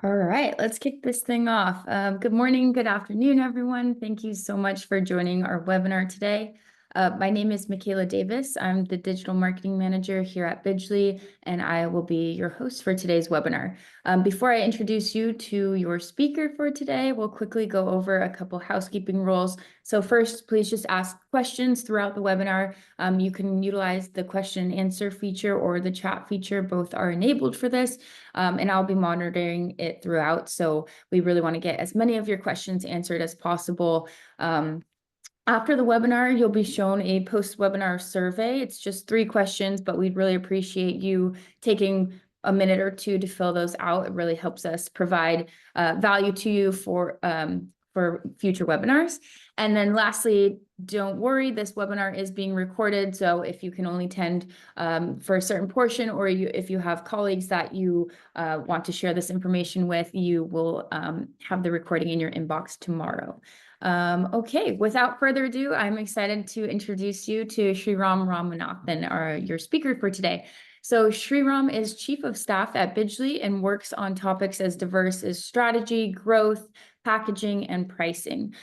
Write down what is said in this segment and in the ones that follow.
All right, let's kick this thing off. Good morning, good afternoon, everyone. Thank you so much for joining our webinar today. My name is Michaela Davis. I'm the Digital Marketing Manager here at Bidgely, and I will be your host for today's webinar. Before I introduce you to your speaker for today, we'll quickly go over a couple housekeeping rules. So first, please just ask questions throughout the webinar. You can utilize the question and answer feature or the chat feature. Both are enabled for this. And I'll be monitoring it throughout. So we really want to get as many of your questions answered as possible. After the webinar, you'll be shown a post-webinar survey. It's just 3 questions, but we'd really appreciate you taking a minute or two to fill those out. It really helps us provide value to you for future webinars. And then lastly, don't worry, this webinar is being recorded. So if you can only attend for a certain portion, or if you have colleagues that you want to share this information with, you will have the recording in your inbox tomorrow. Okay, without further ado, I'm excited to introduce you to Sriram Ramanathan, your speaker for today. So Sriram is Chief of Staff at Bidgely and works on topics as diverse as strategy, growth, packaging, and pricing.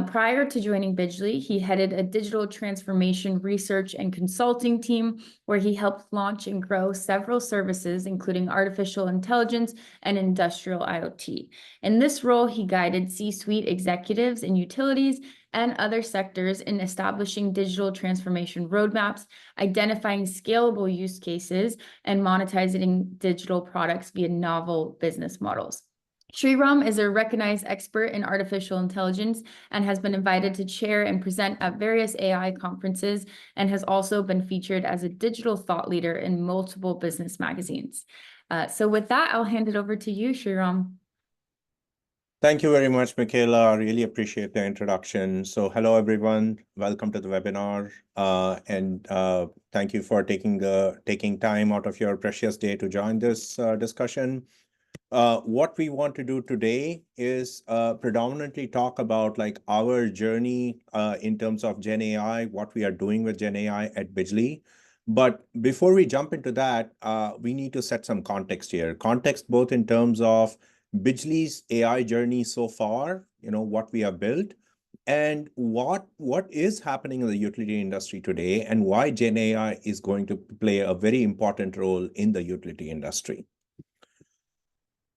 Prior to joining Bidgely, he headed a digital transformation research and consulting team where he helped launch and grow several services, including artificial intelligence and industrial IoT. In this role, he guided C-suite executives in utilities and other sectors in establishing digital transformation roadmaps, identifying scalable use cases, and monetizing digital products via novel business models. Sriram is a recognized expert in artificial intelligence and has been invited to chair and present at various AI conferences and has also been featured as a digital thought leader in multiple business magazines. So with that, I'll hand it over to you, Sriram. Thank you very much, Michaela. I really appreciate the introduction. So hello, everyone. Welcome to the webinar. Thank you for taking time out of your precious day to join this discussion. What we want to do today is predominantly talk about our journey in terms of GenAI, what we are doing with GenAI at Bidgely. But before we jump into that, we need to set some context here. Context both in terms of Bidgely's AI journey so far, what we have built, and what is happening in the utility industry today, and why GenAI is going to play a very important role in the utility industry.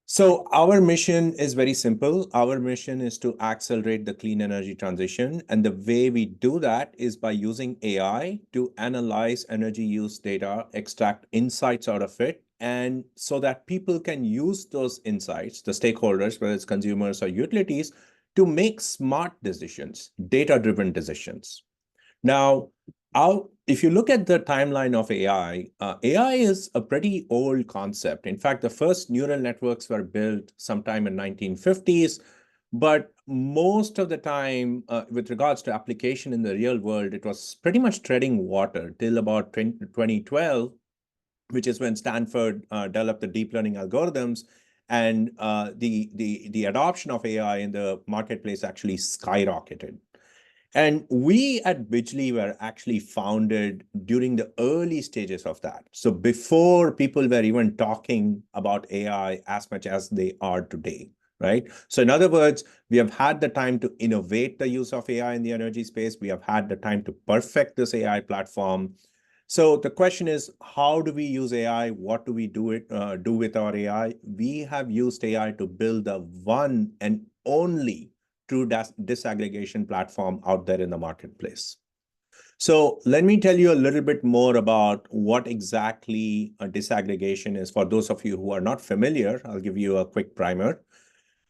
So our mission is very simple. Our mission is to accelerate the clean energy transition. And the way we do that is by using AI to analyze energy use data, extract insights out of it, and so that people can use those insights, the stakeholders, whether it's consumers or utilities, to make smart decisions, data-driven decisions. Now, if you look at the timeline of AI, AI is a pretty old concept. In fact, the first neural networks were built sometime in 1950s, but most of the time, with regards to application in the real world, it was pretty much treading water till about 2012, which is when Stanford developed the deep learning algorithms, and the adoption of AI in the marketplace actually skyrocketed. And we at Bidgely were actually founded during the early stages of that. So before people were even talking about AI as much as they are today, right? So in other words, we have had the time to innovate the use of AI in the energy space. We have had the time to perfect this AI platform. So the question is, how do we use AI? What do we do with our AI? We have used AI to build the one and only true disaggregation platform out there in the marketplace. So let me tell you a little bit more about what exactly a disaggregation is. For those of you who are not familiar, I'll give you a quick primer.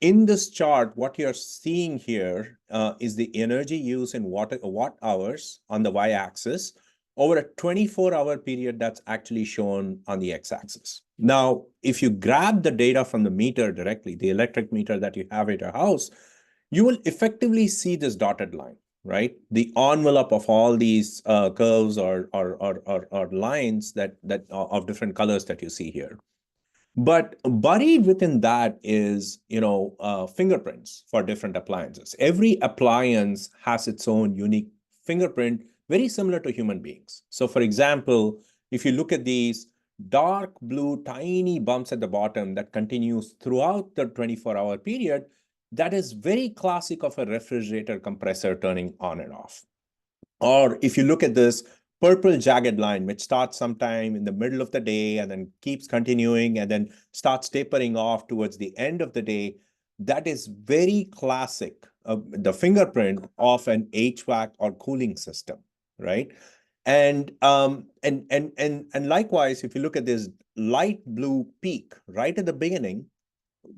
In this chart, what you're seeing here is the energy use in watt hours on the y-axis over a 24-hour period that's actually shown on the x-axis. Now, if you grab the data from the meter directly, the electric meter that you have at your house, you will effectively see this dotted line, right? The envelope of all these curves or lines that of different colors that you see here. But buried within that is, fingerprints for different appliances. Every appliance has its own unique fingerprint, very similar to human beings. So for example, if you look at these, dark blue, tiny bumps at the bottom that continues throughout the 24-hour period, that is very classic of a refrigerator compressor turning on and off. Or if you look at this purple jagged line, which starts sometime in the middle of the day and then keeps continuing and then starts tapering off towards the end of the day, that is very classic, the fingerprint of an HVAC or cooling system, right? And likewise, if you look at this light blue peak right at the beginning,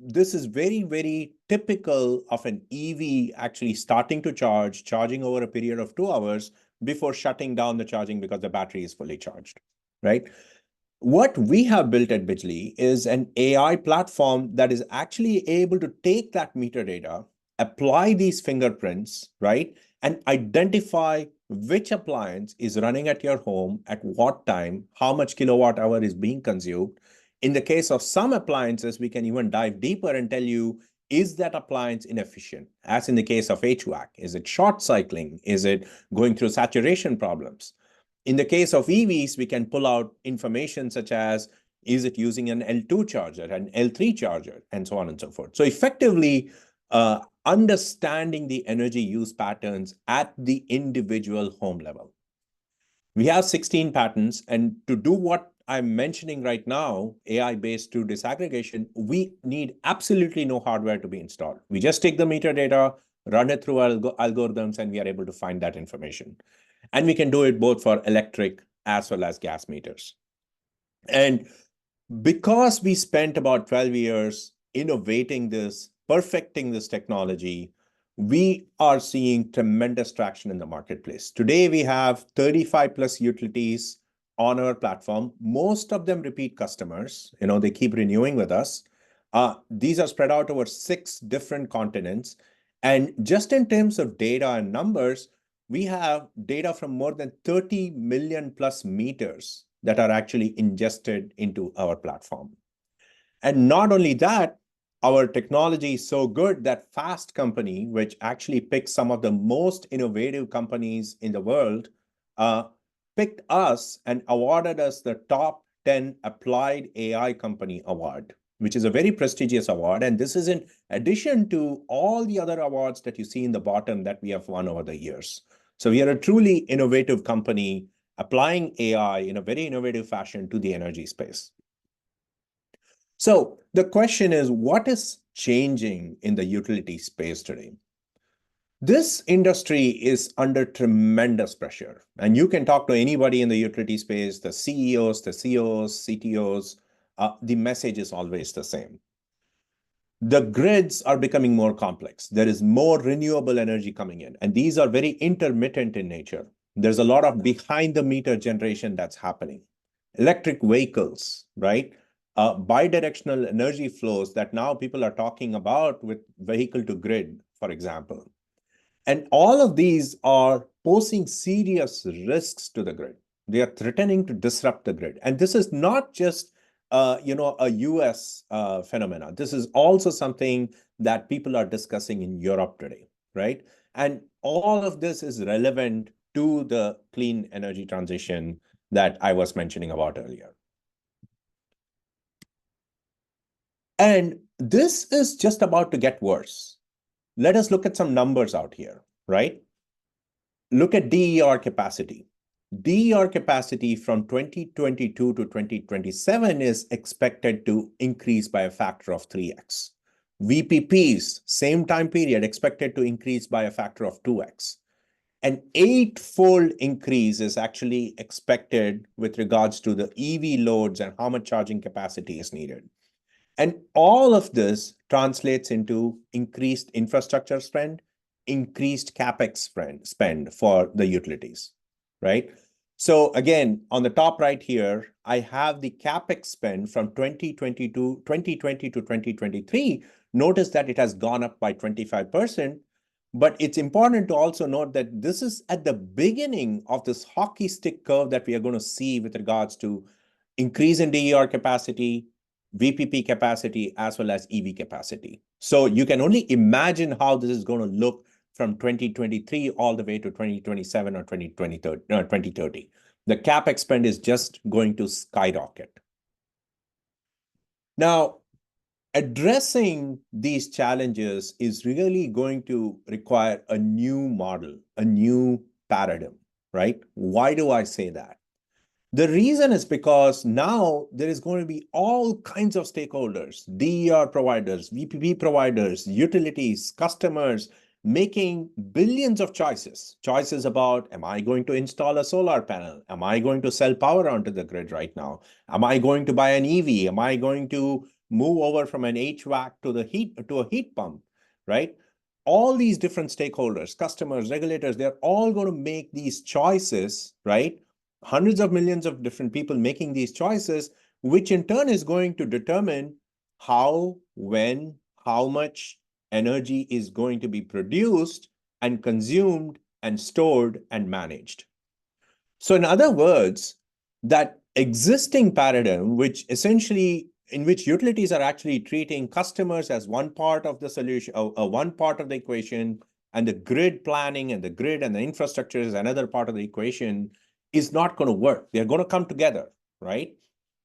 this is very, very typical of an EV actually starting to charge, charging over a period of 2 hours before shutting down the charging because the battery is fully charged, right? What we have built at Bijli is an AI platform that is actually able to take that meter data, apply these fingerprints, right, and identify which appliance is running at your home at what time, how much kilowatt hour is being consumed. In the case of some appliances, we can even dive deeper and tell you, is that appliance inefficient? As in the case of HVAC, is it short cycling? Is it going through saturation problems? In the case of EVs, we can pull out information such as, is it using an L2 charger, an L3 charger, and so on and so forth. So effectively, understanding the energy use patterns at the individual home level. We have 16 patents, and to do what I'm mentioning right now, AI-based true disaggregation, we need absolutely no hardware to be installed. We just take the meter data, run it through algorithms, and we are able to find that information. And we can do it both for electric as well as gas meters. And because we spent about 12 years innovating this, perfecting this technology, we are seeing tremendous traction in the marketplace. Today, we have 35 plus utilities on our platform. Most of them repeat customers. They keep renewing with us. These are spread out over 6 different continents. And just in terms of data and numbers, we have data from more than 30 million plus meters that are actually ingested into our platform. And not only that, our technology is so good that Fast Company, which actually picks some of the most innovative companies in the world, picked us and awarded us the top 10 Applied AI Company Award, which is a very prestigious award. And this is in addition to all the other awards that you see in the bottom that we have won over the years. So we are a truly innovative company applying AI in a very innovative fashion to the energy space. So the question is, what is changing in the utility space today? This industry is under tremendous pressure. And you can talk to anybody in the utility space, the CEOs, the COOs, CTOs, the message is always the same. The grids are becoming more complex. There is more renewable energy coming in, and these are very intermittent in nature. There's a lot of behind the meter generation that's happening. Electric vehicles, right? Bidirectional energy flows that now people are talking about with vehicle to grid, for example. And all of these are posing serious risks to the grid. They are threatening to disrupt the grid. And this is not just a US phenomena. This is also something that people are discussing in Europe today, right? And all of this is relevant to the clean energy transition that I was mentioning about earlier. And this is just about to get worse. Let us look at some numbers out here, right? Look at DER capacity. DER capacity from 2022 to 2027 is expected to increase by a factor of 3x. VPPs, same time period, expected to increase by a factor of 2x. An 8-fold increase is actually expected with regards to the EV loads and how much charging capacity is needed. And all of this translates into increased infrastructure spend, increased CapEx spend for the utilities, right? So again, on the top right here, I have the CapEx spend from 2020 to 2023. Notice that it has gone up by 25%. But it's important to also note that this is at the beginning of this hockey stick curve that we are going to see with regards to increase in DER capacity, VPP capacity, as well as EV capacity. So you can only imagine how this is going to look from 2023 all the way to 2027 or 2030. The CapEx spend is just going to skyrocket, Now, addressing these challenges is really going to require a new model, a new paradigm, right? Why do I say that? The reason is because now there is going to be all kinds of stakeholders, DER providers, VPP providers, utilities, customers, making billions of choices about, am I going to install a solar panel? Am I going to sell power onto the grid right now? Am I going to buy an EV? Am I going to move over from an HVAC to a heat pump, right? All these different stakeholders, customers, regulators, they're all going to make these choices, right? Hundreds of millions of different people making these choices, which in turn is going to determine how, when, how much energy is going to be produced and consumed and stored and managed. So in other words, that existing paradigm, which essentially in which utilities are actually treating customers as one part of the solution, one part of the equation, and the grid planning and the grid and the infrastructure is another part of the equation, is not going to work. They're going to come together, right?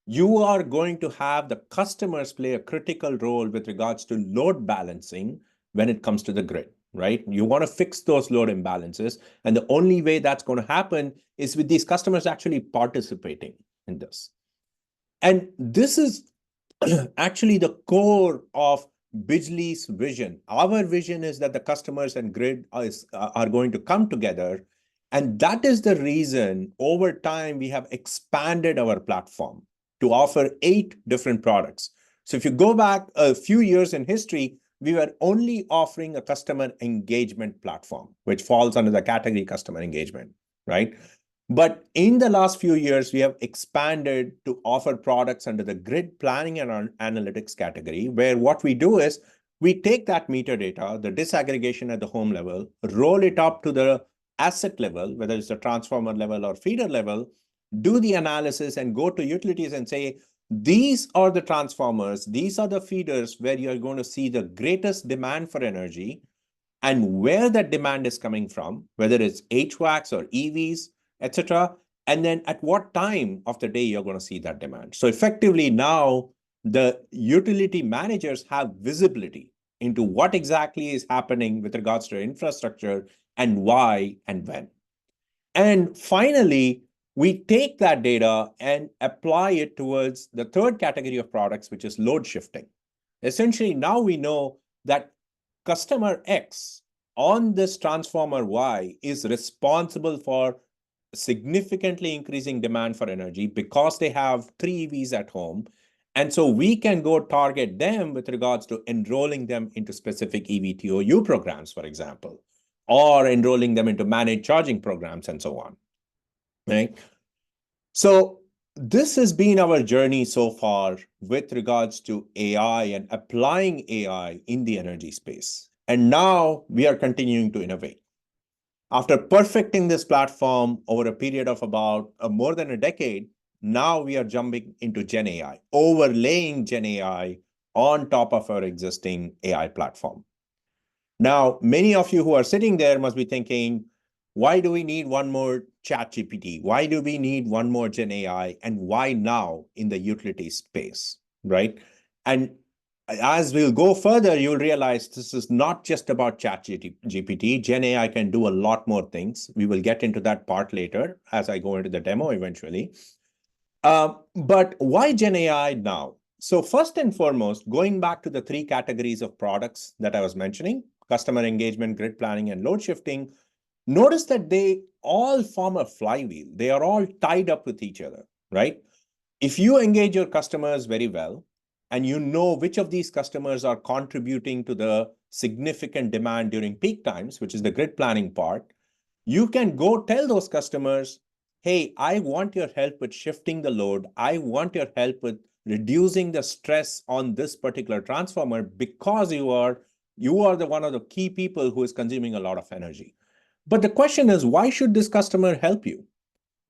You are going to have the customers play a critical role with regards to load balancing when it comes to the grid, right? You want to fix those load imbalances. And the only way that's going to happen is with these customers actually participating in this. And this is actually the core of Bijli's vision. Our vision is that the customers and grid are going to come together. And that is the reason over time we have expanded our platform to offer 8 different products. So if you go back a few years in history, we were only offering a customer engagement platform, which falls under the category customer engagement, right? But in the last few years, we have expanded to offer products under the grid planning and analytics category, where what we do is we take that meter data, the disaggregation at the home level, roll it up to the asset level, whether it's the transformer level or feeder level, do the analysis and go to utilities and say, these are the transformers, these are the feeders where you're going to see the greatest demand for energy and where that demand is coming from, whether it's HVACs or EVs, etc. And then at what time of the day you're going to see that demand. So effectively now the utility managers have visibility into what exactly is happening with regards to infrastructure and why and when. And finally, we take that data and apply it towards the third category of products, which is load shifting. Essentially, now we know that customer X on this transformer Y is responsible for significantly increasing demand for energy because they have 3 EVs at home. And so we can go target them with regards to enrolling them into specific EVTOU programs, for example, or enrolling them into managed charging programs and so on, right? So this has been our journey so far with regards to AI and applying AI in the energy space. And now we are continuing to innovate. After perfecting this platform over a period of about more than a decade, now we are jumping into GenAI, overlaying GenAI on top of our existing AI platform. Now, many of you who are sitting there must be thinking, why do we need one more ChatGPT? Why do we need one more GenAI? And why now in the utility space, right? And as we'll go further, you'll realize this is not just about ChatGPT. GenAI can do a lot more things. We will get into that part later as I go into the demo eventually. But why GenAI now? So first and foremost, going back to the 3 categories of products that I was mentioning, customer engagement, grid planning, and load shifting, notice that they all form a flywheel. They are all tied up with each other, right? If you engage your customers very well, and you know which of these customers are contributing to the significant demand during peak times, which is the grid planning part, you can go tell those customers, hey, I want your help with shifting the load. I want your help with reducing the stress on this particular transformer because you are the one of the key people who is consuming a lot of energy. But the question is, why should this customer help you?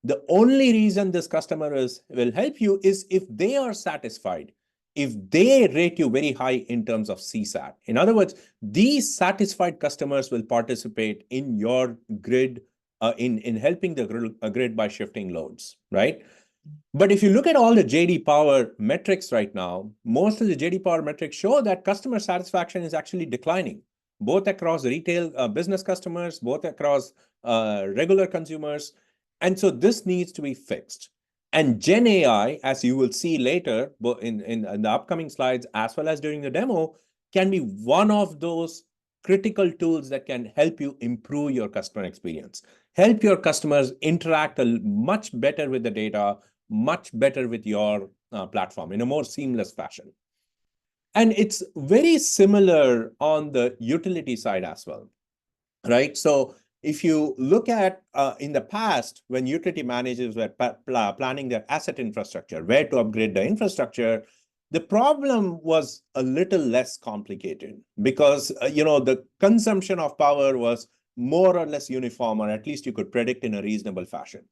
The only reason this customer will help you is if they are satisfied, if they rate you very high in terms of CSAT. In other words, these satisfied customers will participate in your grid, in helping the grid by shifting loads, right? But if you look at all the JD Power metrics right now, most of the JD Power metrics show that customer satisfaction is actually declining, both across retail business customers, both across regular consumers. And so this needs to be fixed. And Gen AI, as you will see later in the upcoming slides, as well as during the demo, can be one of those critical tools that can help you improve your customer experience, help your customers interact much better with the data, much better with your platform in a more seamless fashion. And it's very similar on the utility side as well, right? So if you look at in the past, when utility managers were planning their asset infrastructure, where to upgrade the infrastructure, the problem was a little less complicated because the consumption of power was more or less uniform, or at least you could predict in a reasonable fashion.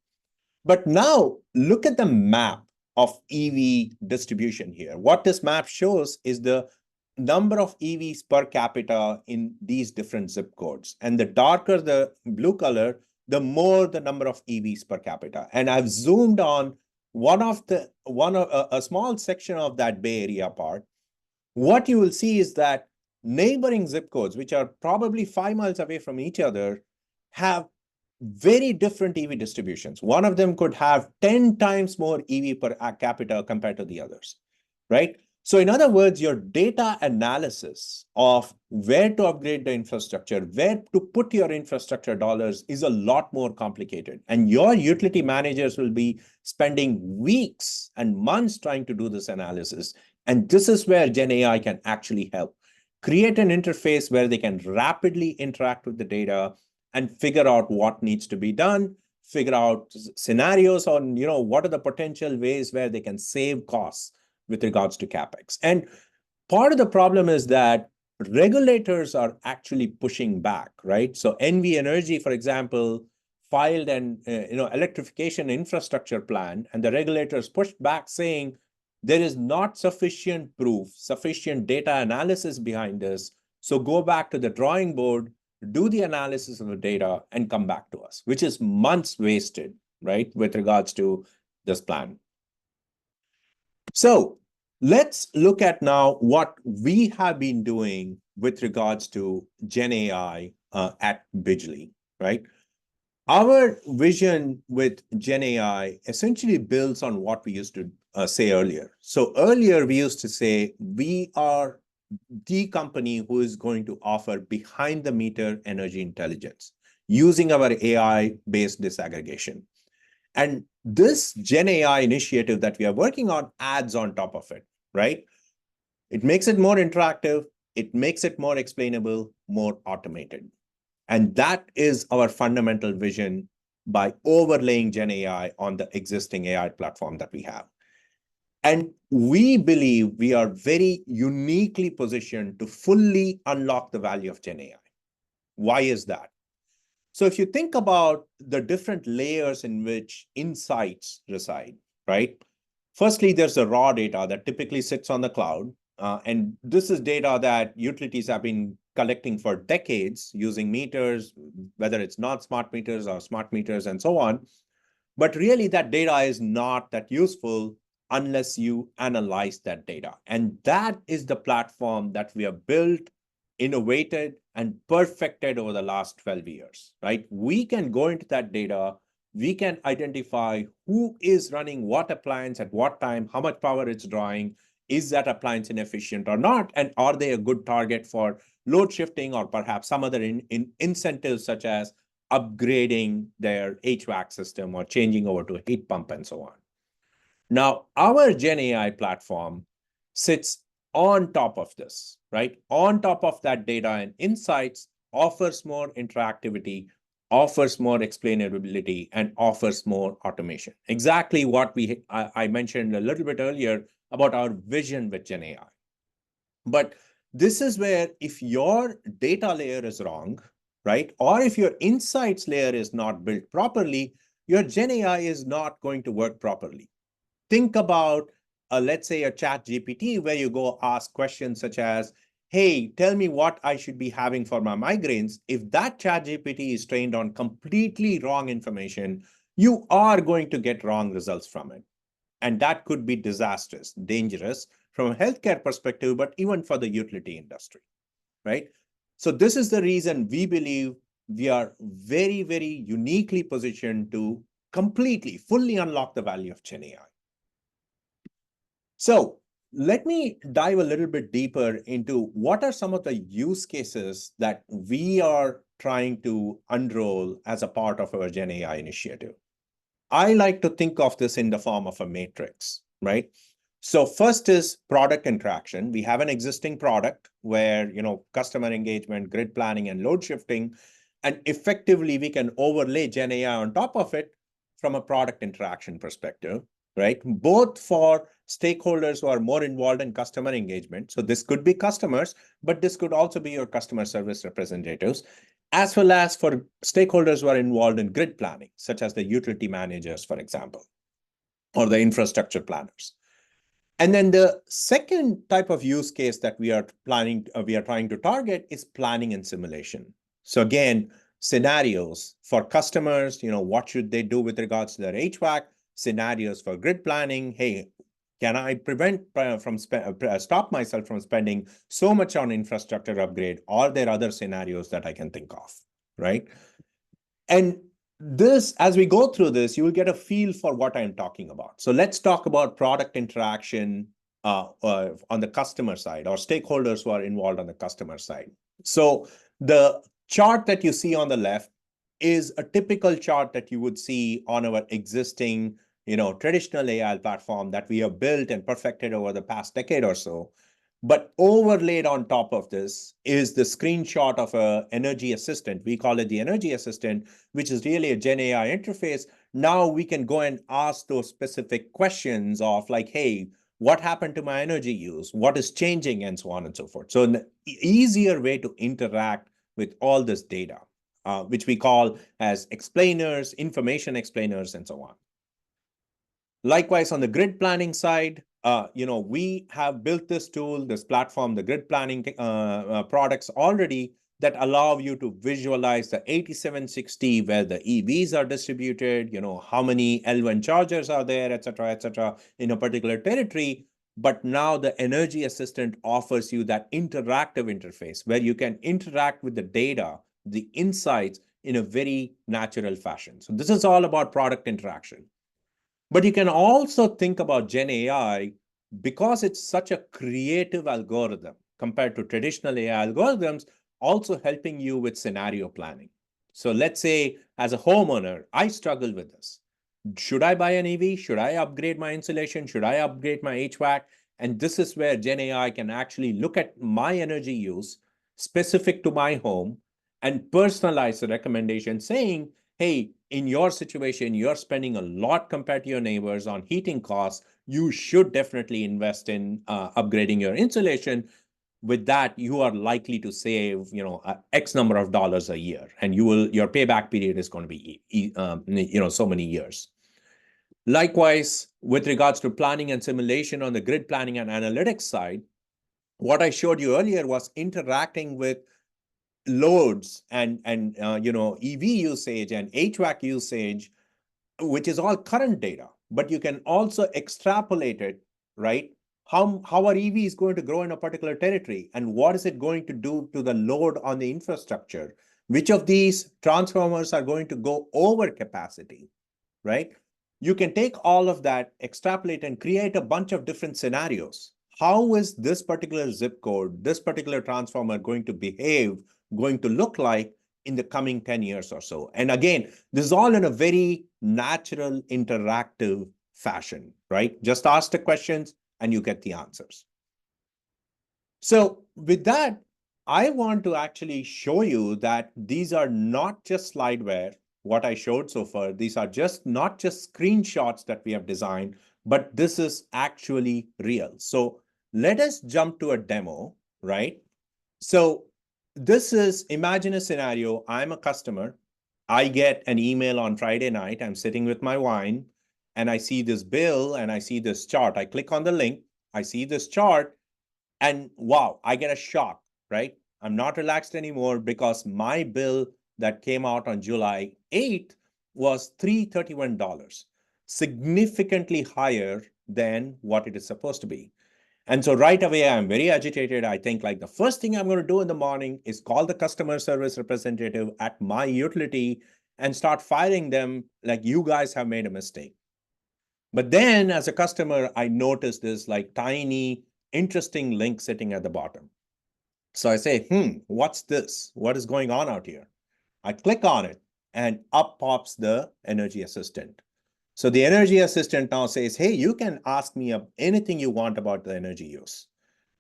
But now look at the map of EV distribution here. What this map shows is the number of EVs per capita in these different zip codes. And the darker the blue color, the more the number of EVs per capita. And I've zoomed on a small section of that Bay Area part. What you will see is that neighboring zip codes, which are probably 5 miles away from each other, have very different EV distributions. One of them could have 10 times more EV per capita compared to the others, right? So in other words, your data analysis of where to upgrade the infrastructure, where to put your infrastructure dollars is a lot more complicated. And your utility managers will be spending weeks and months trying to do this analysis. And this is where GenAI can actually help. Create an interface where they can rapidly interact with the data and figure out what needs to be done, figure out scenarios on, what are the potential ways where they can save costs with regards to CapEx. And part of the problem is that regulators are actually pushing back, right? So NV Energy, for example, filed an electrification infrastructure plan, and the regulators pushed back saying there is not sufficient proof, sufficient data analysis behind this. So go back to the drawing board, do the analysis of the data, and come back to us, which is months wasted, right, with regards to this plan. So let's look at now what we have been doing with regards to Gen AI at Bijli, right? Our vision with Gen AI essentially builds on what we used to say earlier. So earlier we used to say we are the company who is going to offer behind the meter energy intelligence using our AI-based disaggregation. And this Gen AI initiative that we are working on adds on top of it, right? It makes it more interactive, it makes it more explainable, more automated. And that is our fundamental vision by overlaying Gen AI on the existing AI platform that we have. And we believe we are very uniquely positioned to fully unlock the value of Gen AI. Why is that? So if you think about the different layers in which insights reside, right? Firstly, there's the raw data that typically sits on the cloud. And this is data that utilities have been collecting for decades using meters, whether it's not smart meters or smart meters and so on. But really, that data is not that useful unless you analyze that data. And that is the platform that we have built, innovated, and perfected over the last 12 years, right? We can go into that data. We can identify who is running what appliance at what time, how much power it's drawing, is that appliance inefficient or not, and are they a good target for load shifting or perhaps some other incentives such as upgrading their HVAC system or changing over to a heat pump and so on. Now, our Gen AI platform sits on top of this, right? On top of that data and insights, offers more interactivity, offers more explainability, and offers more automation. Exactly what I mentioned a little bit earlier about our vision with Gen AI. But this is where if your data layer is wrong, right, or if your insights layer is not built properly, your Gen AI is not going to work properly. Think about, let's say, a chat GPT where you go ask questions such as, hey, tell me what I should be having for my migraines. If that chat GPT is trained on completely wrong information, you are going to get wrong results from it, And that could be disastrous, dangerous from a healthcare perspective, but even for the utility industry, right? So this is the reason we believe we are very, very uniquely positioned to completely, fully unlock the value of GenAI. So let me dive a little bit deeper into what are some of the use cases that we are trying to unroll as a part of our GenAI initiative. I like to think of this in the form of a matrix, right? So first is product interaction. We have an existing product where, customer engagement, grid planning, and load shifting, and effectively we can overlay GenAI on top of it from a product interaction perspective, right? Both for stakeholders who are more involved in customer engagement. So this could be customers, but this could also be your customer service representatives, as well as for stakeholders who are involved in grid planning, such as the utility managers, for example, or the infrastructure planners. And then the second type of use case that we are trying to target is planning and simulation. So again, scenarios for customers, what should they do with regards to their HVAC, scenarios for grid planning. Hey, can I stop myself from spending so much on infrastructure upgrade? Are there other scenarios that I can think of, right? And this, as we go through this, you will get a feel for what I'm talking about. So let's talk about product interaction on the customer side, or stakeholders who are involved on the customer side. So the chart that you see on the left is a typical chart that you would see on our existing, traditional AI platform that we have built and perfected over the past decade or so. But overlaid on top of this is the screenshot of an energy assistant. We call it the energy assistant, which is really a GenAI interface. Now we can go and ask those specific questions of like, hey, what happened to my energy use? What is changing? And so on and so forth. So an easier way to interact with all this data, which we call as explainers, information explainers, and so on. Likewise, on the grid planning side, we have built this tool, this platform, the grid planning products already that allow you to visualize the 8760 where the EVs are distributed, how many L1 chargers are there, et cetera, in a particular territory. But now the energy assistant offers you that interactive interface where you can interact with the data, the insights in a very natural fashion. So this is all about product interaction. But you can also think about GenAI because it's such a creative algorithm compared to traditional AI algorithms, also helping you with scenario planning. So let's say as a homeowner, I struggle with this. Should I buy an EV? Should I upgrade my insulation? Should I upgrade my HVAC? And this is where GenAI can actually look at my energy use specific to my home and personalize the recommendation saying, hey, in your situation, you're spending a lot compared to your neighbors on heating costs. You should definitely invest in upgrading your insulation. With that, you are likely to save, X number of dollars a year, and your payback period is going to be, so many years. Likewise, with regards to planning and simulation on the grid planning and analytics side, what I showed you earlier was interacting with loads and EV usage and HVAC usage, which is all current data, but you can also extrapolate it, right? How our EV is going to grow in a particular territory, and what is it going to do to the load on the infrastructure? Which of these transformers are going to go over capacity, right? You can take all of that, extrapolate, and create a bunch of different scenarios. How is this particular zip code, this particular transformer going to behave, going to look like in the coming 10 years or so? And again, this is all in a very natural, interactive fashion, right? Just ask the questions and you get the answers. So with that, I want to actually show you that these are not just slideware, what I showed so far. These are not just screenshots that we have designed, but this is actually real. So let us jump to a demo, right? So this is, imagine a scenario. I'm a customer. I get an email on Friday night. I'm sitting with my wine and I see this bill and I see this chart. I click on the link. I see this chart and wow, I get a shock, right? I'm not relaxed anymore because my bill that came out on July 8th was $331. significantly higher than what it is supposed to be. And so right away, I'm very agitated. I think like the first thing I'm going to do in the morning is call the customer service representative at my utility and start firing them like, you guys have made a mistake. But then as a customer, I noticed this like tiny, interesting link sitting at the bottom. So I say, what's this? What is going on out here? I click on it and up pops the energy assistant. So the energy assistant now says, hey, you can ask me anything you want about the energy use.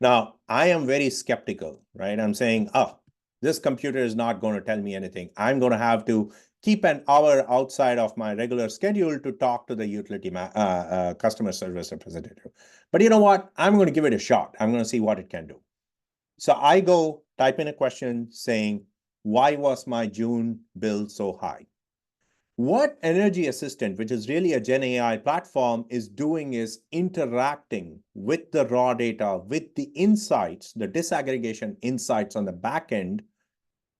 Now, I am very skeptical, right? I'm saying, oh, this computer is not going to tell me anything. I'm going to have to keep an hour outside of my regular schedule to talk to the utility customer service representative. But you know what? I'm going to give it a shot. I'm going to see what it can do. So I go type in a question saying, why was my June bill so high? What Energy Assistant, which is really a GenAI platform, is doing is interacting with the raw data, with the insights, the disaggregation insights on the back end,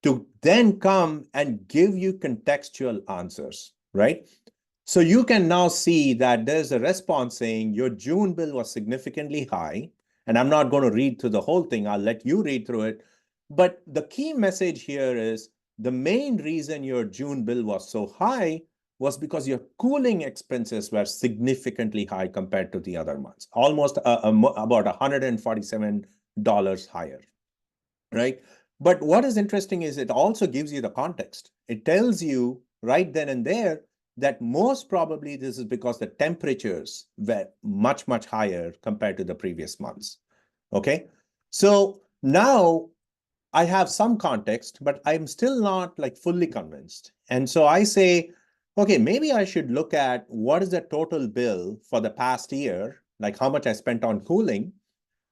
to then come and give you contextual answers, right? So you can now see that there's a response saying your June bill was significantly high. And I'm not going to read through the whole thing. I'll let you read through it. But the key message here is the main reason your June bill was so high was because your cooling expenses were significantly high compared to the other months, almost about $147 higher, right? But what is interesting is it also gives you the context. It tells you right then and there that most probably this is because the temperatures were much, much higher compared to the previous months. Okay. So now I have some context, but I'm still not like fully convinced. And so I say, okay, maybe I should look at what is the total bill for the past year, like how much I spent on cooling.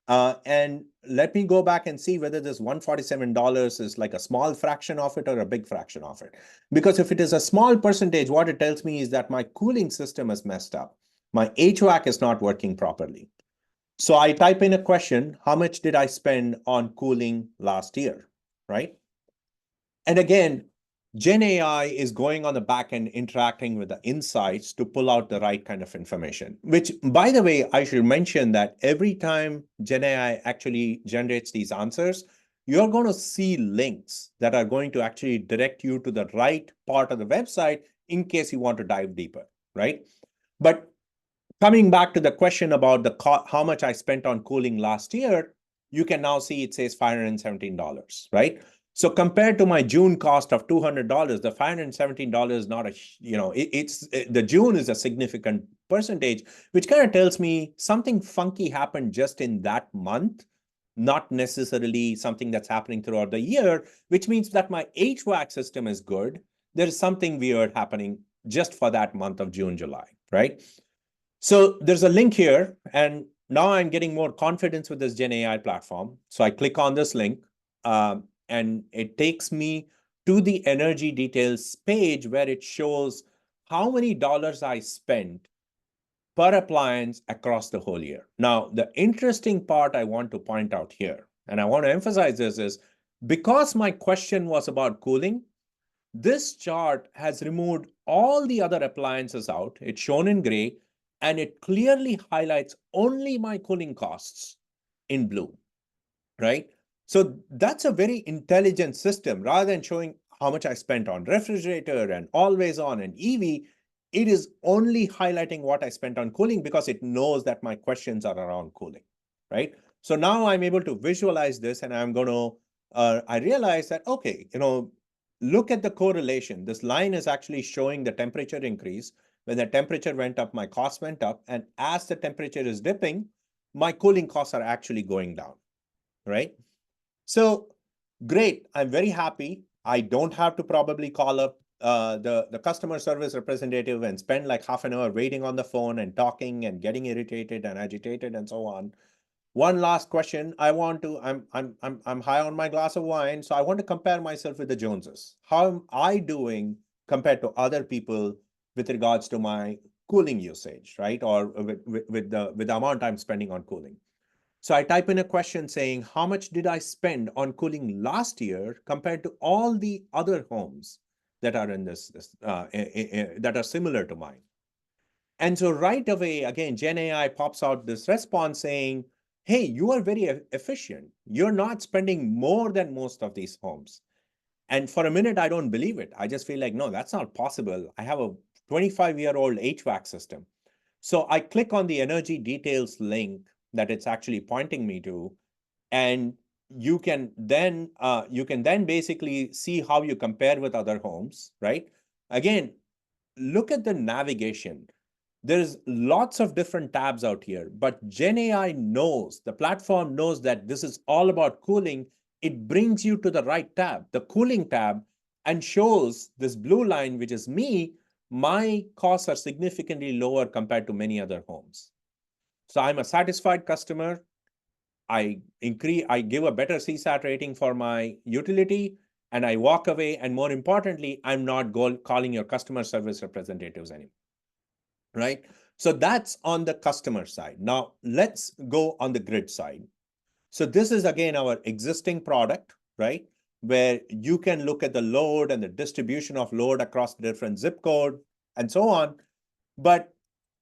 And let me go back and see whether this $147 is like a small fraction of it or a big fraction of it. Because if it is a small percentage, what it tells me is that my cooling system is messed up. My HVAC is not working properly. So I type in a question, how much did I spend on cooling last year, right? And again, GenAI is going on the back end, interacting with the insights to pull out the right kind of information, which, by the way, I should mention that every time GenAI actually generates these answers, you're going to see links that are going to actually direct you to the right part of the website in case you want to dive deeper, right? But coming back to the question about how much I spent on cooling last year, you can now see it says $517, right? So compared to my June cost of $200, the $517 is not the June is a significant percentage, which kind of tells me something funky happened just in that month, not necessarily something that's happening throughout the year, which means that my HVAC system is good. There's something weird happening just for that month of June, July, right? So there's a link here, and now I'm getting more confidence with this GenAI platform. So I click on this link, and it takes me to the energy details page where it shows how many dollars I spent per appliance across the whole year. Now, the interesting part I want to point out here, and I want to emphasize this, is because my question was about cooling, this chart has removed all the other appliances out. It's shown in gray, and it clearly highlights only my cooling costs in blue, right? So that's a very intelligent system. Rather than showing how much I spent on refrigerator and always on and EV, it is only highlighting what I spent on cooling because it knows that my questions are around cooling, right? So now I'm able to visualize this, and I'm going to, I realize that, okay, look at the correlation. This line is actually showing the temperature increase. When the temperature went up, my cost went up. And as the temperature is dipping, my cooling costs are actually going down, right? So great. I'm very happy. I don't have to probably call up the customer service representative and spend like half an hour waiting on the phone and talking and getting irritated and agitated and so on. One last question. I'm high on my glass of wine, so I want to compare myself with the Joneses. How am I doing compared to other people with regards to my cooling usage, right? Or with the amount I'm spending on cooling. So I type in a question saying, how much did I spend on cooling last year compared to all the other homes that are in that are similar to mine? And so right away, again, GenAI pops out this response saying, hey, you are very efficient. You're not spending more than most of these homes. And for a minute, I don't believe it. I just feel like, no, that's not possible. I have a 25-year-old HVAC system. So I click on the energy details link that it's actually pointing me to, and you can then basically see how you compare with other homes, right? Again, look at the navigation. There's lots of different tabs out here, but GenAI knows, the platform knows that this is all about cooling. It brings you to the right tab, the cooling tab, and shows this blue line, which is me. My costs are significantly lower compared to many other homes. So I'm a satisfied customer. I give a better CSAT rating for my utility, and I walk away. And more importantly, I'm not calling your customer service representatives anymore, right? So that's on the customer side. Now let's go on the grid side. So this is again our existing product, right? Where you can look at the load and the distribution of load across different zip code and so on. But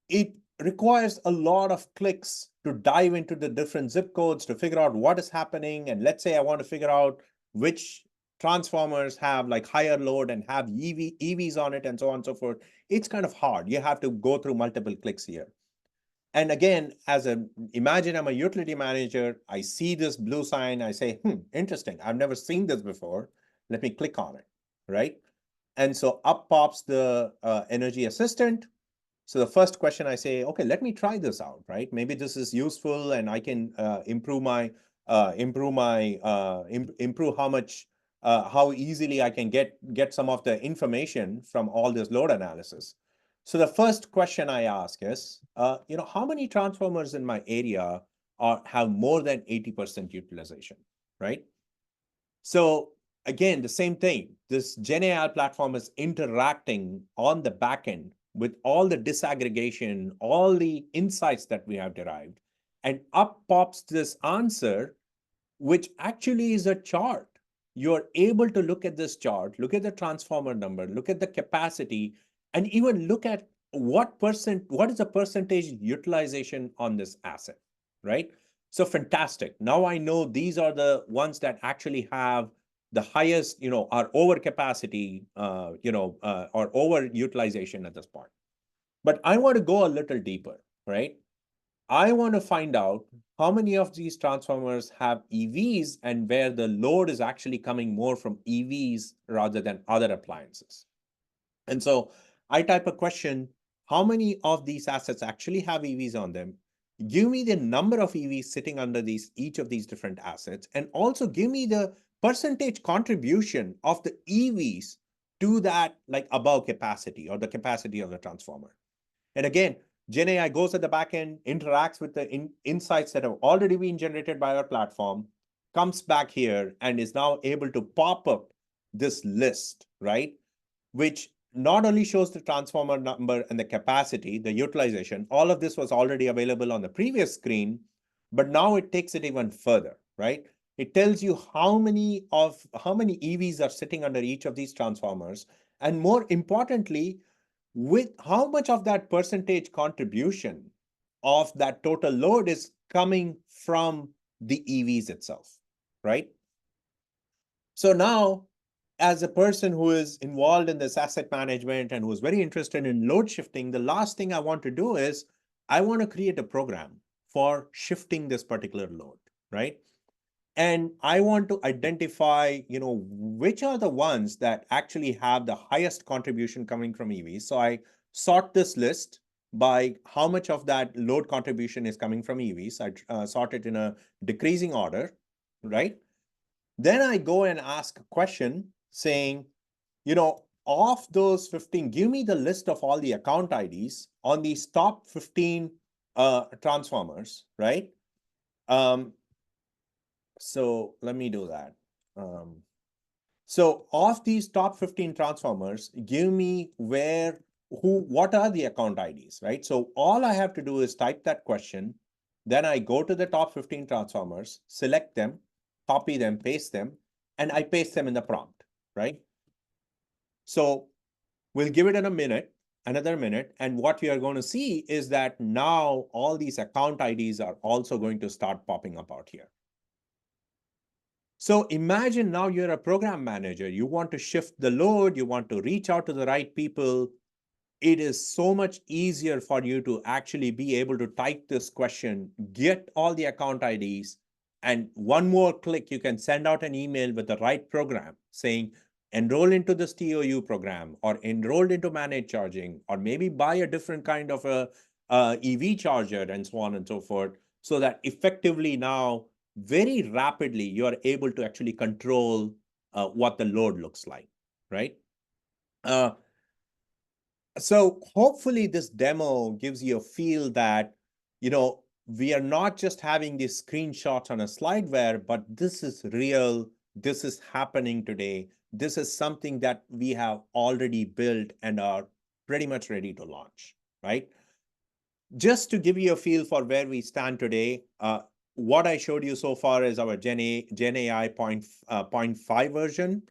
it requires a lot of clicks to dive into the different zip codes to figure out what is happening. And let's say I want to figure out which transformers have like higher load and have EVs on it and so on and so forth. It's kind of hard. You have to go through multiple clicks here. And again, imagine I'm a utility manager, I see this blue sign, I say, interesting, I've never seen this before. Let me click on it, right? And so up pops the energy assistant. So the first question I say, okay, let me try this out, right? Maybe this is useful and I can improve how easily I can get some of the information from all this load analysis. So the first question I ask is, how many transformers in my area have more than 80% utilization, right? So again, the same thing. This GenAI platform is interacting on the back end with all the disaggregation, all the insights that we have derived. And up pops this answer, which actually is a chart. You're able to look at this chart, look at the transformer number, look at the capacity, and even look at what is the percentage utilization on this asset, right? So fantastic. Now I know these are the ones that actually have the highest, are over capacity, or over utilization at this point. But I want to go a little deeper, right? I want to find out how many of these transformers have EVs and where the load is actually coming more from EVs rather than other appliances. And so I type a question, how many of these assets actually have EVs on them? Give me the number of EVs sitting under each of these different assets, and also give me the percentage contribution of the EVs to that like above capacity or the capacity of the transformer. And again, GenAI goes at the back end, interacts with the insights that have already been generated by our platform, comes back here, and is now able to pop up this list, right? Which not only shows the transformer number and the capacity, the utilization, all of this was already available on the previous screen, but now it takes it even further, right? It tells you how many EVs are sitting under each of these transformers, and more importantly, with how much of that percentage contribution of that total load is coming from the EVs itself, right? So now, as a person who is involved in this asset management and who is very interested in load shifting, the last thing I want to do is I want to create a program for shifting this particular load, right? And I want to identify, which are the ones that actually have the highest contribution coming from EVs. So I sort this list by how much of that load contribution is coming from EVs. I sort it in a decreasing order, right? Then I go and ask a question saying, of those 15, give me the list of all the account IDs on these top 15 transformers, right? So let me do that. So of these top 15 transformers, give me what are the account IDs, right? So all I have to do is type that question. Then I go to the top 15 transformers, select them, copy them, paste them, and I paste them in the prompt, right? So we'll give it in a minute. another minute. And what we are going to see is that now all these account IDs are also going to start popping up out here. So imagine now you're a program manager. You want to shift the load. You want to reach out to the right people. It is so much easier for you to actually be able to type this question, get all the account IDs, and one more click, you can send out an email with the right program saying, enroll into this TOU program, or enrolled into managed charging, or maybe buy a different kind of a EV charger, and so on and so forth, so that effectively now, very rapidly, you are able to actually control what the load looks like, right? So hopefully this demo gives you a feel that, we are not just having these screenshots on a slideware, but this is real. This is happening today. This is something that we have already built and are pretty much ready to launch, right? Just to give you a feel for where we stand today, what I showed you so far is our GenAI point 5 version.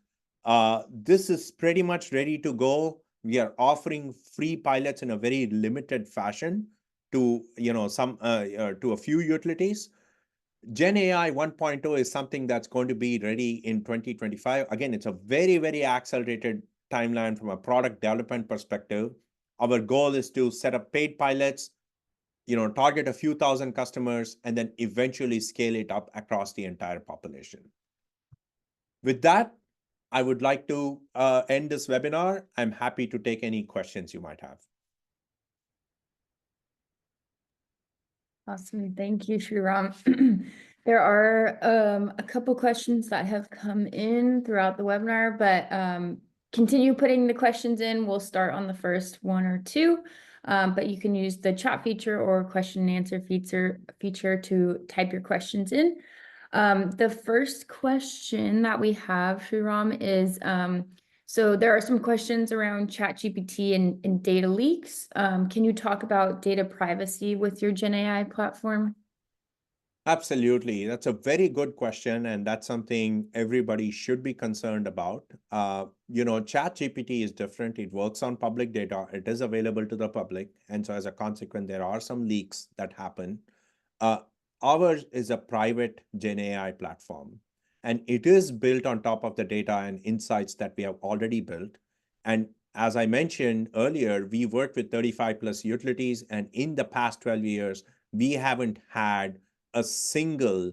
This is pretty much ready to go. We are offering free pilots in a very limited fashion to to a few utilities. GenAI 1.0 is something that's going to be ready in 2025. Again, it's a very, very accelerated timeline from a product development perspective. Our goal is to set up paid pilots, target a few thousand customers, and then eventually scale it up across the entire population. With that, I would like to end this webinar. I'm happy to take any questions you might have. Awesome. Thank you, Sriram. There are a couple questions that have come in throughout the webinar, but continue putting the questions in. We'll start on the first one or two, but you can use the chat feature or question and answer feature to type your questions in. The first question that we have, Sriram, is so there are some questions around ChatGPT and data leaks. Can you talk about data privacy with your GenAI platform? Absolutely. That's a very good question, and that's something everybody should be concerned about. ChatGPT is different. It works on public data. It is available to the public. And so as a consequence, there are some leaks that happen. Uh, Ours is a private GenAI platform, and it is built on top of the data and insights that we have already built. And as I mentioned earlier, we worked with 35 plus utilities, and in the past 12 years, we haven't had a single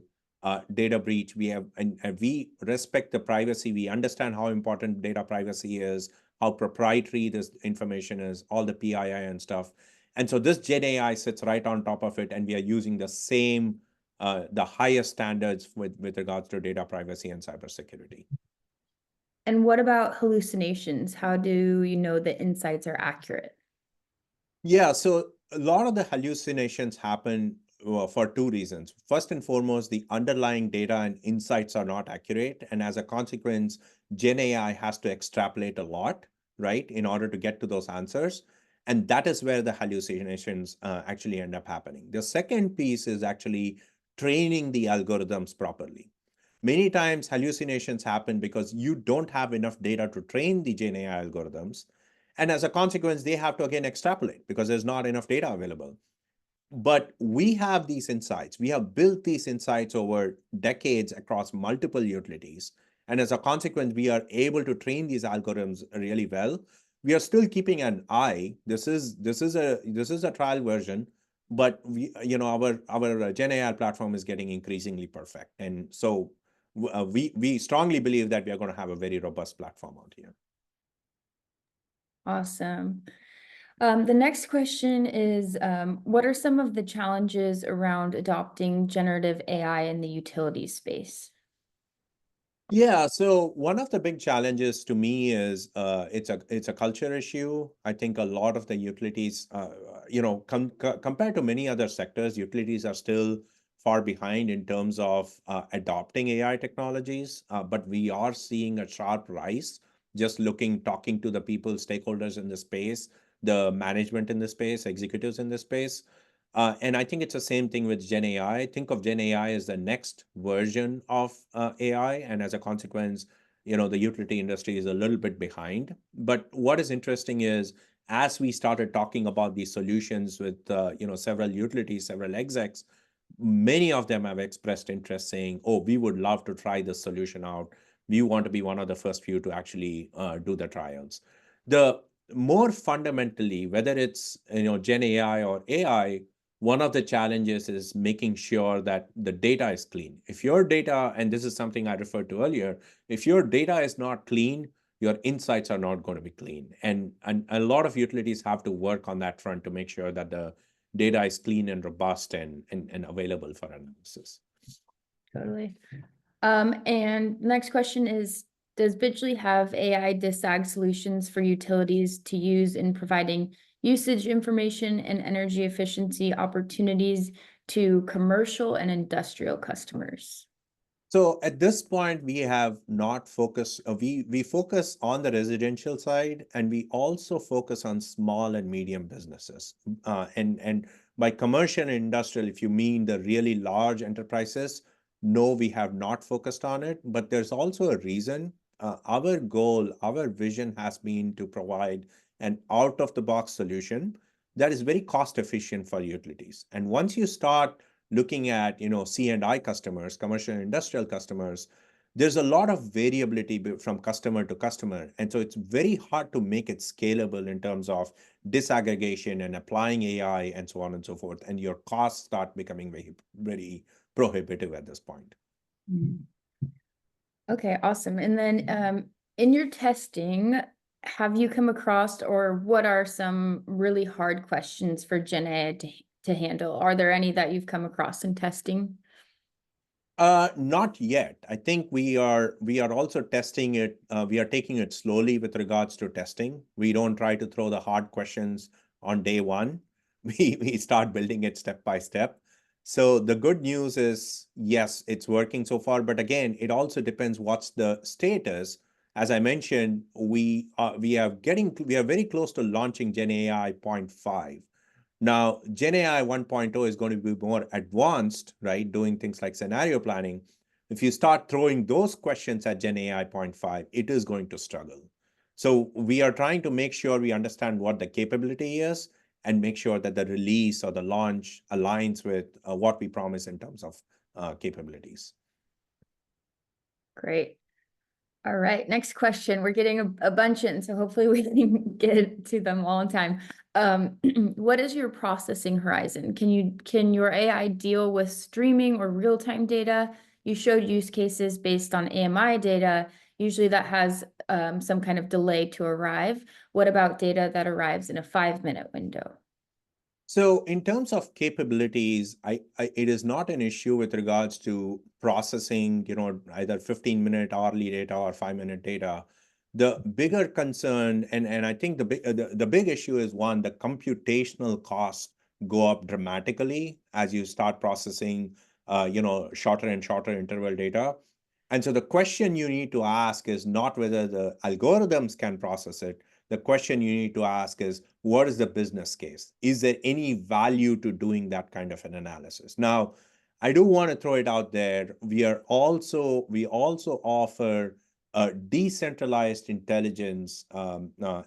data breach. And we respect the privacy. We understand how important data privacy is, how proprietary this information is, all the PII and stuff. And so this Gen AI sits right on top of it, and we are using the highest standards with regards to data privacy and cybersecurity. And what about hallucinations? How do you know the insights are accurate? Yeah, so a lot of the hallucinations happen for two reasons. First and foremost, the underlying data and insights are not accurate. And as a consequence, Gen AI has to extrapolate a lot, right, in order to get to those answers. And that is where the hallucinations actually end up happening. The second piece is actually training the algorithms properly. Many times hallucinations happen because you don't have enough data to train the Gen AI algorithms. And as a consequence, they have to again extrapolate because there's not enough data available. But we have these insights. We have built these insights over decades across multiple utilities. And as a consequence, we are able to train these algorithms really well. We are still keeping an eye. This is a trial version, but our Gen AI platform is getting increasingly perfect. And so we strongly believe that we are going to have a very robust platform out here. Awesome. The next question is, what are some of the challenges around adopting generative AI in the utility space? Yeah, so one of the big challenges to me is it's a culture issue. I think a lot of the utilities, compared to many other sectors, utilities are still far behind in terms of adopting AI technologies. But we are seeing a sharp rise. Just talking to the people, stakeholders in the space, the management in the space, executives in the space. And I think it's the same thing with Gen AI. Think of Gen AI as the next version of AI, and as a consequence, the utility industry is a little bit behind. But what is interesting is as we started talking about these solutions with several utilities, several execs, many of them have expressed interest saying, oh, we would love to try this solution out. We want to be one of the first few to actually do the trials. The more fundamentally, whether it's Gen AI or AI, one of the challenges is making sure that the data is clean. If your data, and this is something I referred to earlier, if your data is not clean, your insights are not going to be clean. And a lot of utilities have to work on that front to make sure that the data is clean and robust and available for analysis. Totally. And next question is, does Bitchly have AI disag solutions for utilities to use in providing usage information and energy efficiency opportunities to commercial and industrial customers? So at this point, we have not focused, we focus on the residential side, and we also focus on small and medium businesses. And by commercial and industrial, if you mean the really large enterprises, no, we have not focused on it, but there's also a reason. Our goal, our vision has been to provide an out-of-the-box solution that is very cost efficient for utilities. And once you start looking at C&I customers, commercial and industrial customers, there's a lot of variability from customer to customer. And so it's very hard to make it scalable in terms of disaggregation and applying AI and so on and so forth. And your costs start becoming very, very prohibitive at this point. Okay, awesome. And then in your testing, have you come across, or what are some really hard questions for GenAI to handle? Are there any that you've come across in testing? Not yet. I think we are also testing it. We are taking it slowly with regards to testing. We don't try to throw the hard questions on day one. We start building it step by step. So the good news is, yes, it's working so far. But again, it also depends what's the status. As I mentioned, we are very close to launching GenAI 0.5. Now, GenAI 1.0 is going to be more advanced, right? Doing things like scenario planning. If you start throwing those questions at GenAI 0.5, it is going to struggle. So we are trying to make sure we understand what the capability is and make sure that the release or the launch aligns with what we promise in terms of capabilities. Great. All right, next question. We're getting a bunch in, so hopefully we can get to them all in time. What is your processing horizon? Can your AI deal with streaming or real-time data? You showed use cases based on AMI data. Usually that has some kind of delay to arrive. What about data that arrives in a 5-minute window? So in terms of capabilities, it is not an issue with regards to processing, either 15-minute hourly data or 5-minute data. The bigger concern, and I think the big issue is, one, the computational costs go up dramatically as you start processing, shorter and shorter interval data. And so the question you need to ask is not whether the algorithms can process it. The question you need to ask is, what is the business case? Is there any value to doing that kind of an analysis? Now, I do want to throw it out there. We also offer a decentralized intelligence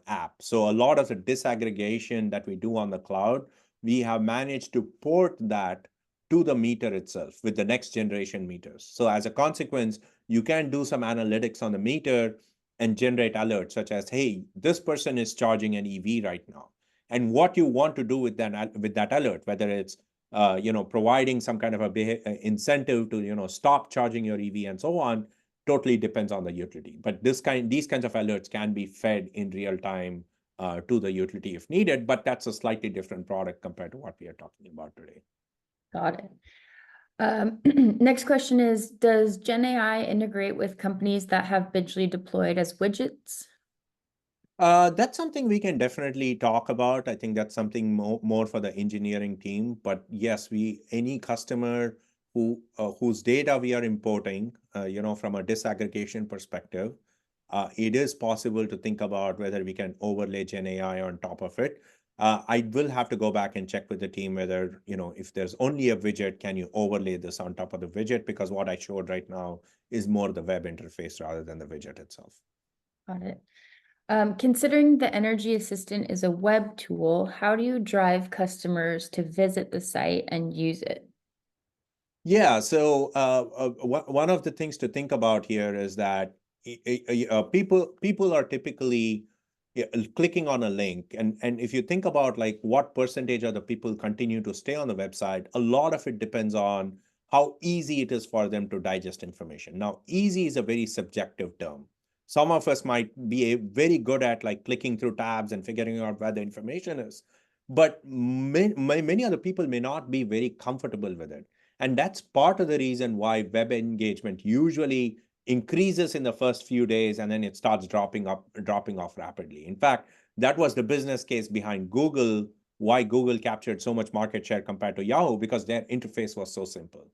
app. So a lot of the disaggregation that we do on the cloud, we have managed to port that to the meter itself with the next generation meters. So as a consequence, you can do some analytics on the meter and generate alerts such as, hey, this person is charging an EV right now. And what you want to do with that alert, whether it's providing some kind of a incentive to stop charging your EV and so on, totally depends on the utility. But these kinds of alerts can be fed in real time to the utility if needed, but that's a slightly different product compared to what we are talking about today. Got it. Next question is, does GenAI integrate with companies that have Bitchly deployed as widgets? That's something we can definitely talk about. I think that's something more for the engineering team. But yes, any customer whose data we are importing, from a disaggregation perspective, it is possible to think about whether we can overlay GenAI on top of it. I will have to go back and check with the team whether, if there's only a widget, can you overlay this on top of the widget? Because what I showed right now is more the web interface rather than the widget itself. Got it. Considering the Energy Assistant is a web tool, how do you drive customers to visit the site and use it? Yeah, so one of the things to think about here is that people are typically clicking on a link, and if you think about like what percentage of the people continue to stay on the website, a lot of it depends on how easy it is for them to digest information. Now, easy is a very subjective term. Some of us might be very good at like clicking through tabs and figuring out where the information is, but many other people may not be very comfortable with it. And that's part of the reason why web engagement usually increases in the first few days and then it starts dropping off rapidly. In fact, that was the business case behind Google, why Google captured so much market share compared to Yahoo, because their interface was so simple.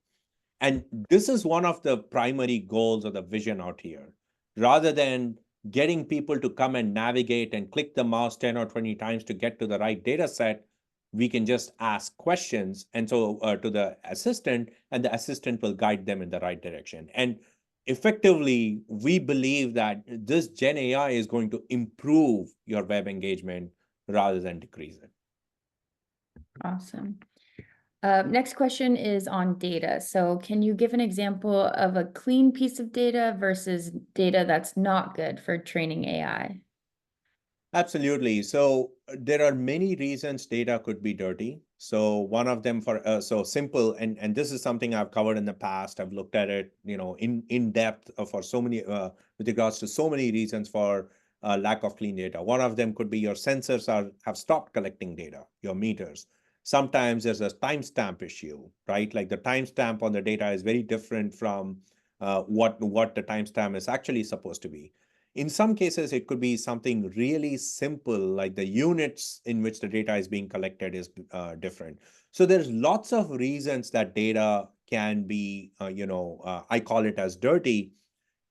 And this is one of the primary goals of the vision out here. Rather than getting people to come and navigate and click the mouse 10 or 20 times to get to the right data set, we can just ask questions and so to the assistant, and the assistant will guide them in the right direction. And effectively, we believe that this Gen AI is going to improve your web engagement rather than decrease it. Awesome. Next question is on data. So can you give an example of a clean piece of data versus data that's not good for training AI? Absolutely. So there are many reasons data could be dirty. So one of them for so simple, and this is something I've covered in the past. I've looked at it, in depth for so many with regards to so many reasons for lack of clean data. One of them could be your sensors have stopped collecting data, your meters. Sometimes there's a timestamp issue, right? Like the timestamp on the data is very different from what the timestamp is actually supposed to be. In some cases, it could be something really simple, like the units in which the data is being collected is different. So there's lots of reasons that data can be, I call it as dirty.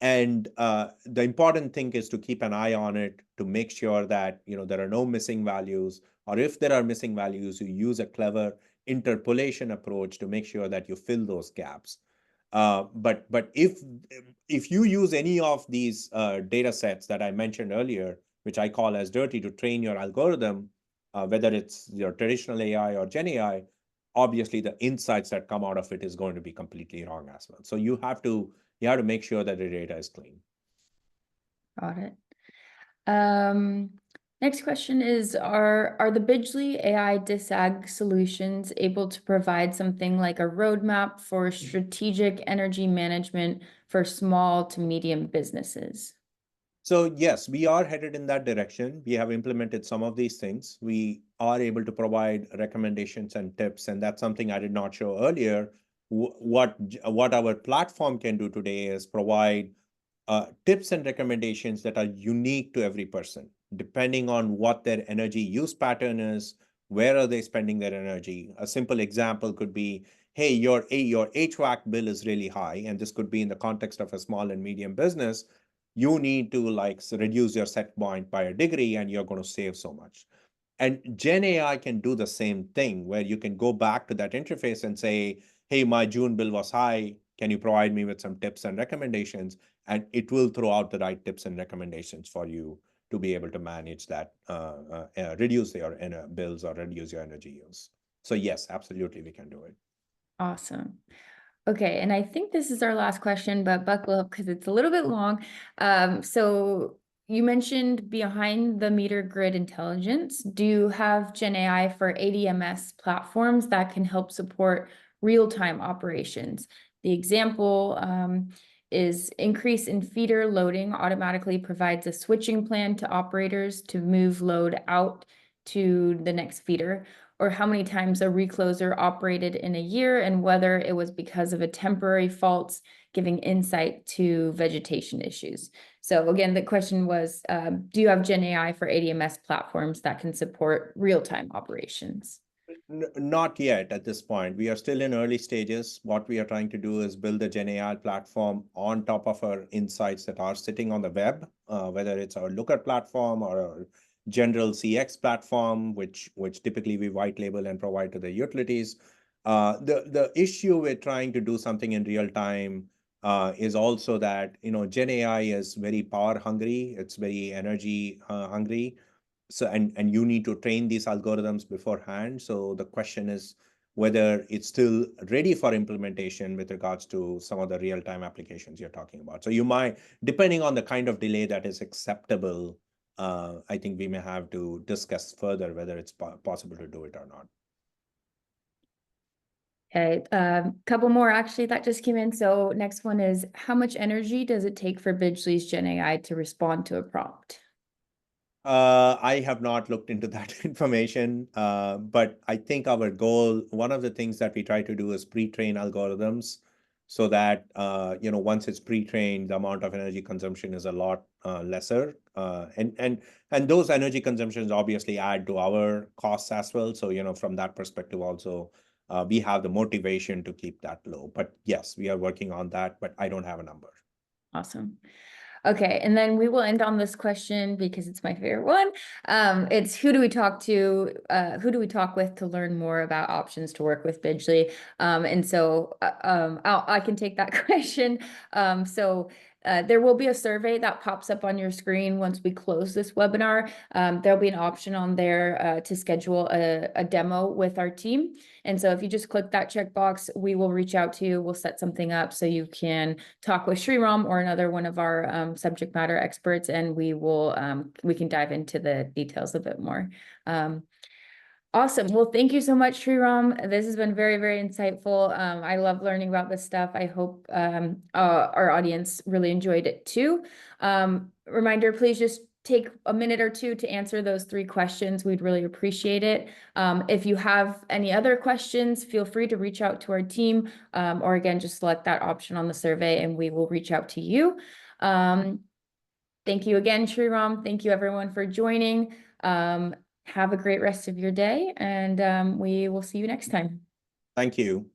And the important thing is to keep an eye on it to make sure that there are no missing values, or if there are missing values, you use a clever interpolation approach to make sure that you fill those gaps. But if you use any of these data sets that I mentioned earlier, which I call as dirty, to train your algorithm, whether it's your traditional AI or Gen AI, obviously the insights that come out of it is going to be completely wrong as well. So you have to make sure that the data is clean. Got it. Next question is, are the Bidgely AI DISAG solutions able to provide something like a roadmap for strategic energy management for small to medium businesses? So yes, we are headed in that direction. We have implemented some of these things. We are able to provide recommendations and tips, and that's something I did not show earlier. What our platform can do today is provide tips and recommendations that are unique to every person, depending on what their energy use pattern is, where are they spending their energy. A simple example could be, hey, your HVAC bill is really high, and this could be in the context of a small and medium business. You need to reduce your set point by a degree, and you're going to save so much. And Gen AI can do the same thing, where you can go back to that interface and say, hey, my June bill was high. Can you provide me with some tips and recommendations? And it will throw out the right tips and recommendations for you to be able to manage that, reduce your bills or reduce your energy use. So yes, absolutely, we can do it. Awesome. Okay, and I think this is our last question, but buckle up because it's a little bit long. So you mentioned behind the meter grid intelligence. Do you have Gen AI for ADMS platforms that can help support real-time operations? The example is increase in feeder loading automatically provides a switching plan to operators to move load out to the next feeder, or how many times a recloser operated in a year and whether it was because of a temporary fault, giving insight to vegetation issues. So again, the question was, do you have Gen AI for ADMS platforms that can support real-time operations? Not yet at this point. We are still in early stages. What we are trying to do is build a Gen AI platform on top of our insights that are sitting on the web, whether it's our Looker platform or our general CX platform, which typically we white label and provide to the utilities. The issue with trying to do something in real time is also that, Gen AI is very power hungry. It's very energy hungry. So, and you need to train these algorithms beforehand. So the question is whether it's still ready for implementation with regards to some of the real-time applications you're talking about. So you might, depending on the kind of delay that is acceptable, I think we may have to discuss further whether it's possible to do it or not. Okay, couple more actually that just came in. So next one is, how much energy does it take for Bidgely's Gen AI to respond to a prompt? I have not looked into that information, but I think our goal, one of the things that we try to do is pre-train algorithms so that, once it's pre-trained, the amount of energy consumption is a lot lesser. And those energy consumptions obviously add to our costs as well. So, from that perspective also, we have the motivation to keep that low. But yes, we are working on that, but I don't have a number. Awesome. Okay, and then we will end on this question because it's my favorite one. It's who do we talk to? Who do we talk with to learn more about options to work with Bidgely? And so I can take that question. There will be a survey that pops up on your screen once we close this webinar. There'll be an option on there to schedule a demo with our team. And so if you just click that checkbox, we will reach out to you. We'll set something up so you can talk with Sriram or another one of our subject matter experts, and we can dive into the details a bit more. Awesome. Well, thank you so much, Sriram. This has been very, very insightful. I love learning about this stuff. I hope our audience really enjoyed it too. Reminder, please just take a minute or two to answer those 3 questions. We'd really appreciate it. If you have any other questions, feel free to reach out to our team, or again, just select that option on the survey and we will reach out to you. Thank you again, Sriram. Thank you everyone for joining. Have a great rest of your day, and we will see you next time. Thank you.